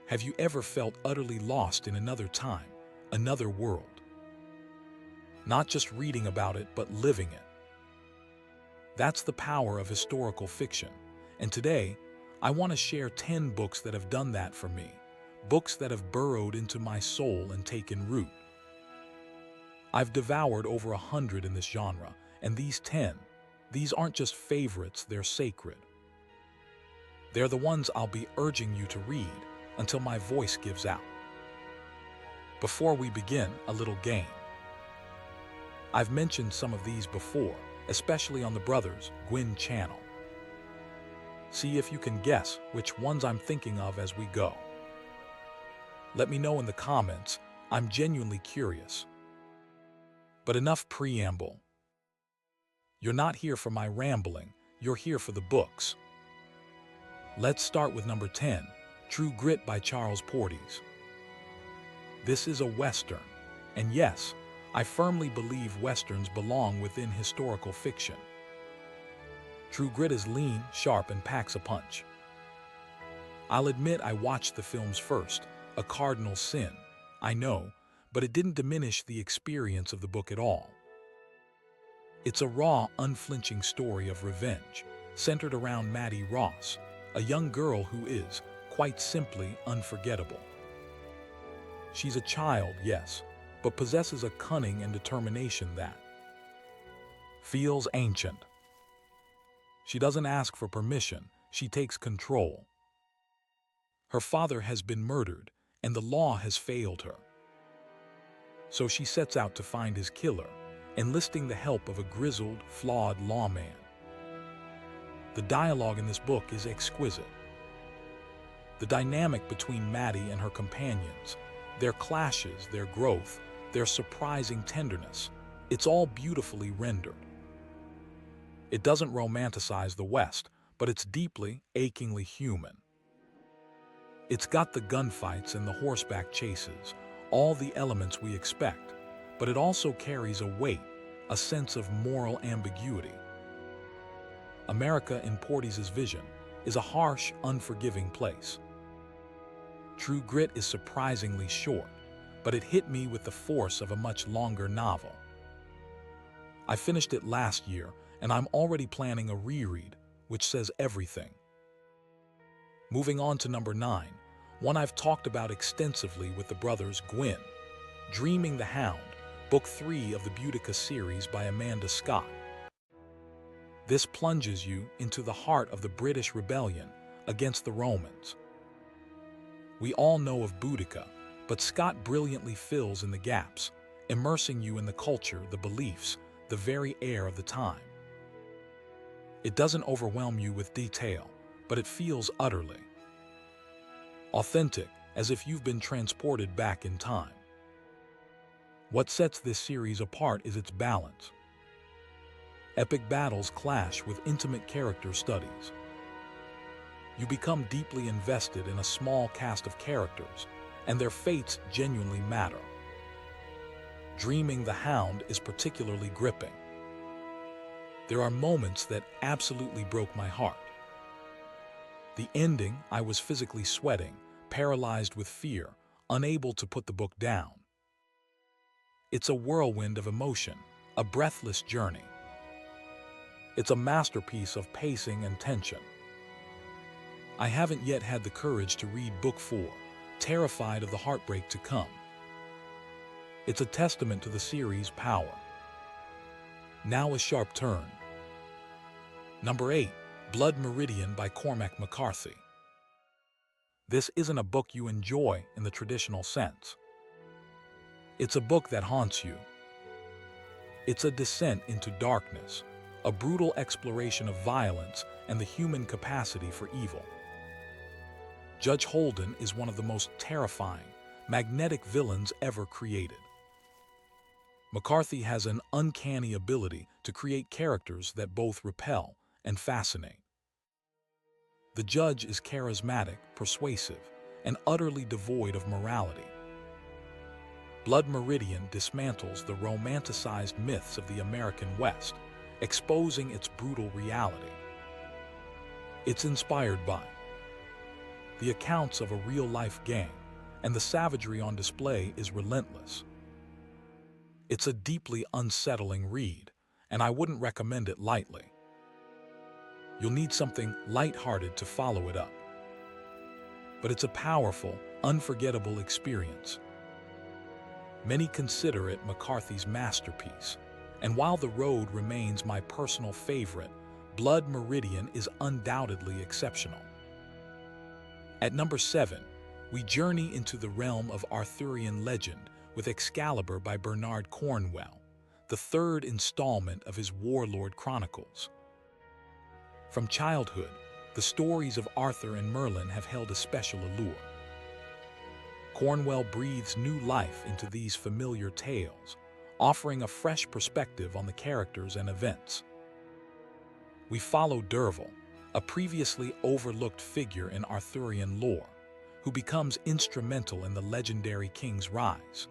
Have you ever felt utterly lost in another time, another world? Not just reading about it, but living it. That's the power of historical fiction. And today, I want to share 10 books that have done that for me. Books that have burrowed into my soul and taken root. I've devoured over 100 in this genre, and these aren't just favorites, they're sacred. They're the ones I'll be urging you to read until my voice gives out. Before we begin, a little game. I've mentioned some of these before, especially on the Brothers Gwyn channel. See if you can guess which ones I'm thinking of as we go. Let me know in the comments, I'm genuinely curious. But enough preamble. You're not here for my rambling, you're here for the books. Let's start with number 10, True Grit by Charles Portis. This is a Western, and yes, I firmly believe Westerns belong within historical fiction. True Grit is lean, sharp, and packs a punch. I'll admit I watched the films first, a cardinal sin, I know, but it didn't diminish the experience of the book at all. It's a raw, unflinching story of revenge, centered around Maddie Ross, a young girl who is, quite simply, unforgettable. She's a child, yes, but possesses a cunning and determination that feels ancient. She doesn't ask for permission, she takes control. Her father has been murdered, and the law has failed her. So she sets out to find his killer, enlisting the help of a grizzled, flawed lawman. The dialogue in this book is exquisite. The dynamic between Maddie and her companions, their clashes, their growth, their surprising tenderness, it's all beautifully rendered. It doesn't romanticize the West, but it's deeply, achingly human. It's got the gunfights and the horseback chases, all the elements we expect, but it also carries a weight, a sense of moral ambiguity. America in Portis's vision is a harsh, unforgiving place. True Grit is surprisingly short, but it hit me with the force of a much longer novel. I finished it last year, and I'm already planning a reread, which says everything. Moving on to number 9, one I've talked about extensively with the Brothers Gwyn, Dreaming the Hound, Book 3 of the Boudica series by Amanda Scott. This plunges you into the heart of the British rebellion against the Romans. We all know of Boudica, but Scott brilliantly fills in the gaps, immersing you in the culture, the beliefs, the very air of the time. It doesn't overwhelm you with detail, but it feels utterly authentic, as if you've been transported back in time. What sets this series apart is its balance. Epic battles clash with intimate character studies. You become deeply invested in a small cast of characters, and their fates genuinely matter. Dreaming the Hound is particularly gripping. There are moments that absolutely broke my heart. The ending, I was physically sweating, paralyzed with fear, unable to put the book down. It's a whirlwind of emotion, a breathless journey. It's a masterpiece of pacing and tension. I haven't yet had the courage to read Book 4, terrified of the heartbreak to come. It's a testament to the series' power. Now a sharp turn. Number 8, Blood Meridian by Cormac McCarthy. This isn't a book you enjoy in the traditional sense. It's a book that haunts you. It's a descent into darkness, a brutal exploration of violence and the human capacity for evil. Judge Holden is one of the most terrifying, magnetic villains ever created. McCarthy has an uncanny ability to create characters that both repel and fascinate. The judge is charismatic, persuasive, and utterly devoid of morality. Blood Meridian dismantles the romanticized myths of the American West, exposing its brutal reality. It's inspired by the accounts of a real-life gang, and the savagery on display is relentless. It's a deeply unsettling read, and I wouldn't recommend it lightly. You'll need something light-hearted to follow it up. But it's a powerful, unforgettable experience. Many consider it McCarthy's masterpiece, and while The Road remains my personal favorite, Blood Meridian is undoubtedly exceptional. At number 7, we journey into the realm of Arthurian legend with Excalibur by Bernard Cornwell, the third installment of his Warlord Chronicles. From childhood, the stories of Arthur and Merlin have held a special allure. Cornwell breathes new life into these familiar tales, offering a fresh perspective on the characters and events. We follow Derval, a previously overlooked figure in Arthurian lore, who becomes instrumental in the legendary king's rise.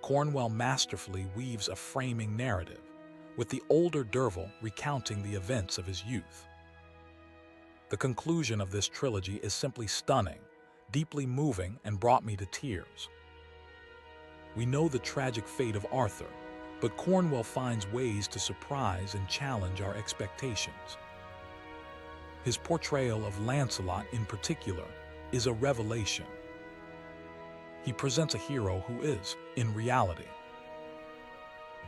Cornwell masterfully weaves a framing narrative, with the older Derval recounting the events of his youth. The conclusion of this trilogy is simply stunning, deeply moving, and brought me to tears. We know the tragic fate of Arthur, but Cornwell finds ways to surprise and challenge our expectations. His portrayal of Lancelot in particular is a revelation. He presents a hero who is, in reality,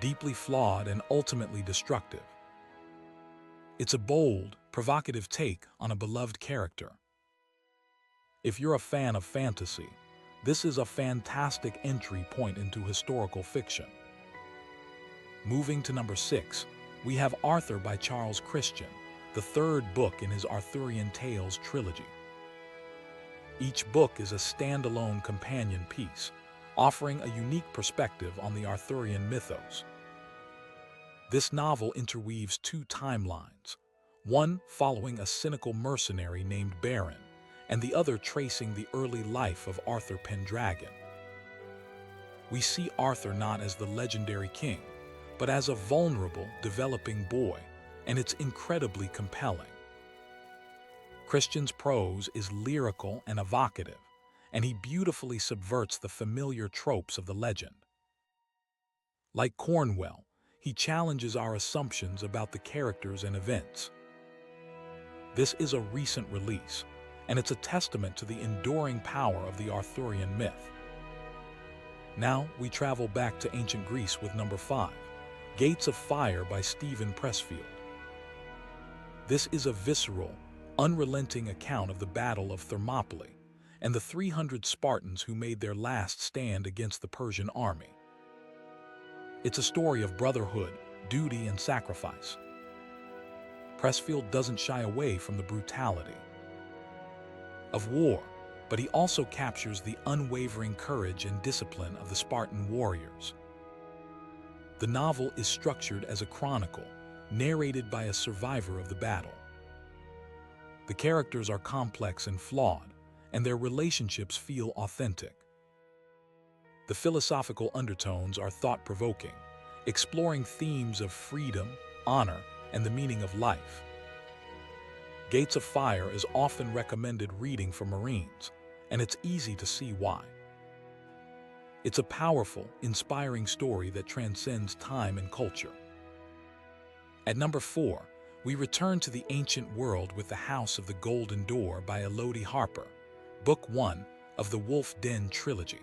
deeply flawed and ultimately destructive. It's a bold, provocative take on a beloved character. If you're a fan of fantasy, this is a fantastic entry point into historical fiction. Moving to number 6, we have Arthur by Charles Christian, the third book in his Arthurian Tales trilogy. Each book is a standalone companion piece, offering a unique perspective on the Arthurian mythos. This novel interweaves two timelines, one following a cynical mercenary named Baron, and the other tracing the early life of Arthur Pendragon. We see Arthur not as the legendary king, but as a vulnerable, developing boy, and it's incredibly compelling. Christian's prose is lyrical and evocative, and he beautifully subverts the familiar tropes of the legend. Like Cornwell, he challenges our assumptions about the characters and events. This is a recent release, and it's a testament to the enduring power of the Arthurian myth. Now we travel back to ancient Greece with number 5, Gates of Fire by Stephen Pressfield. This is a visceral, unrelenting account of the Battle of Thermopylae and the 300 Spartans who made their last stand against the Persian army. It's a story of brotherhood, duty, and sacrifice. Pressfield doesn't shy away from the brutality of war, but he also captures the unwavering courage and discipline of the Spartan warriors. The novel is structured as a chronicle, narrated by a survivor of the battle. The characters are complex and flawed, and their relationships feel authentic. The philosophical undertones are thought-provoking, exploring themes of freedom, honor, and the meaning of life. Gates of Fire is often recommended reading for Marines, and it's easy to see why. It's a powerful, inspiring story that transcends time and culture. At number 4, we return to the ancient world with The House of the Golden Door by Elodie Harper, Book 1 of the Wolf Den trilogy.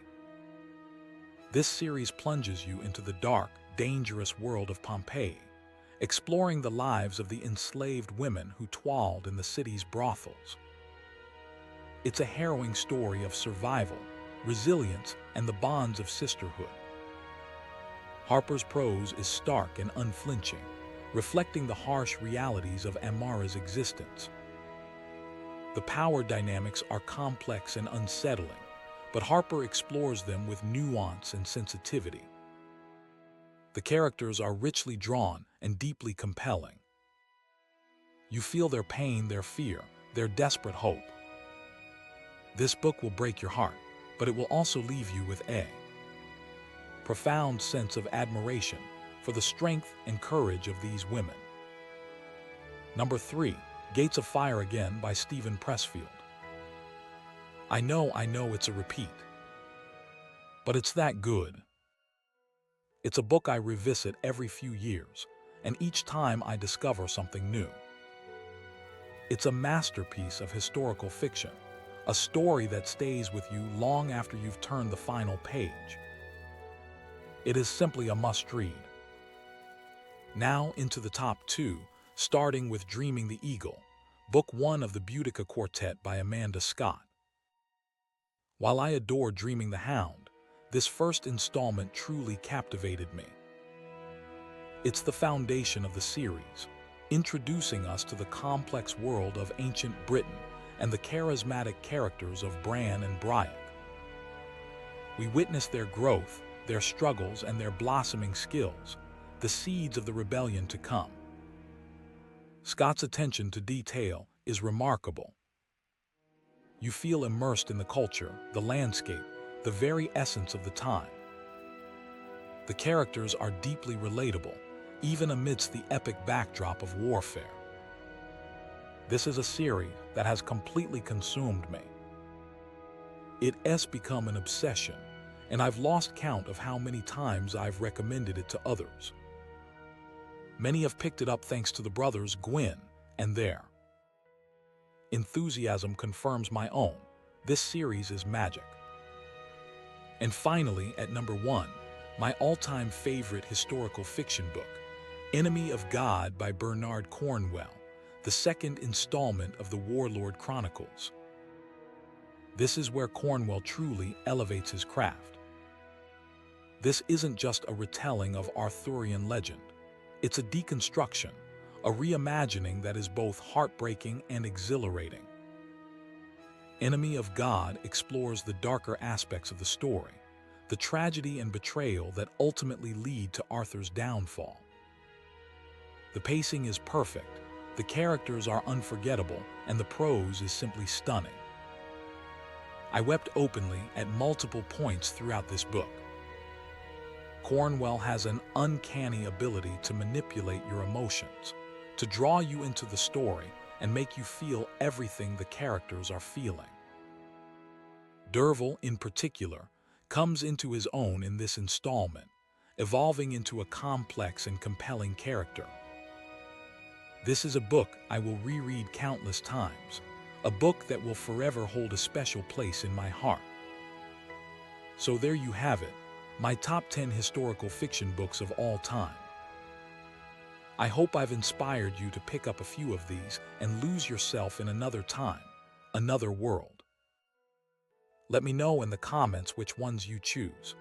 This series plunges you into the dark, dangerous world of Pompeii, exploring the lives of the enslaved women who toiled in the city's brothels. It's a harrowing story of survival, resilience, and the bonds of sisterhood. Harper's prose is stark and unflinching, reflecting the harsh realities of Amara's existence. The power dynamics are complex and unsettling, but Harper explores them with nuance and sensitivity. The characters are richly drawn and deeply compelling. You feel their pain, their fear, their desperate hope. This book will break your heart, but it will also leave you with a profound sense of admiration for the strength and courage of these women. Number 3, Gates of Fire again by Stephen Pressfield. I know it's a repeat, but it's that good. It's a book I revisit every few years, and each time I discover something new. It's a masterpiece of historical fiction, a story that stays with you long after you've turned the final page. It is simply a must-read. Now into the top two, starting with Dreaming the Eagle, Book 1 of the Boudica Quartet by Amanda Scott. While I adore Dreaming the Hound, this first installment truly captivated me. It's the foundation of the series, introducing us to the complex world of ancient Britain and the charismatic characters of Bran and Briac. We witness their growth, their struggles, and their blossoming skills, the seeds of the rebellion to come. Scott's attention to detail is remarkable. You feel immersed in the culture, the landscape, the very essence of the time. The characters are deeply relatable, even amidst the epic backdrop of warfare. This is a series that has completely consumed me. It has become an obsession, and I've lost count of how many times I've recommended it to others. Many have picked it up thanks to the brothers Gwyn and their enthusiasm confirms my own. This series is magic. And finally, at number 1, my all-time favorite historical fiction book, Enemy of God by Bernard Cornwell, the second installment of the Warlord Chronicles. This is where Cornwell truly elevates his craft. This isn't just a retelling of Arthurian legend. It's a deconstruction, a reimagining that is both heartbreaking and exhilarating. Enemy of God explores the darker aspects of the story, the tragedy and betrayal that ultimately lead to Arthur's downfall. The pacing is perfect, the characters are unforgettable, and the prose is simply stunning. I wept openly at multiple points throughout this book. Cornwell has an uncanny ability to manipulate your emotions, to draw you into the story and make you feel everything the characters are feeling. Derval, in particular, comes into his own in this installment, evolving into a complex and compelling character. This is a book I will reread countless times, a book that will forever hold a special place in my heart. So there you have it, my top 10 historical fiction books of all time. I hope I've inspired you to pick up a few of these and lose yourself in another time, another world. Let me know in the comments which ones you choose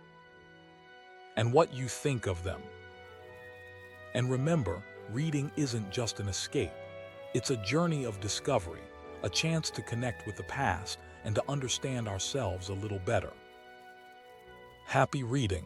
and what you think of them. And remember, reading isn't just an escape. It's a journey of discovery, a chance to connect with the past and to understand ourselves a little better. Happy reading!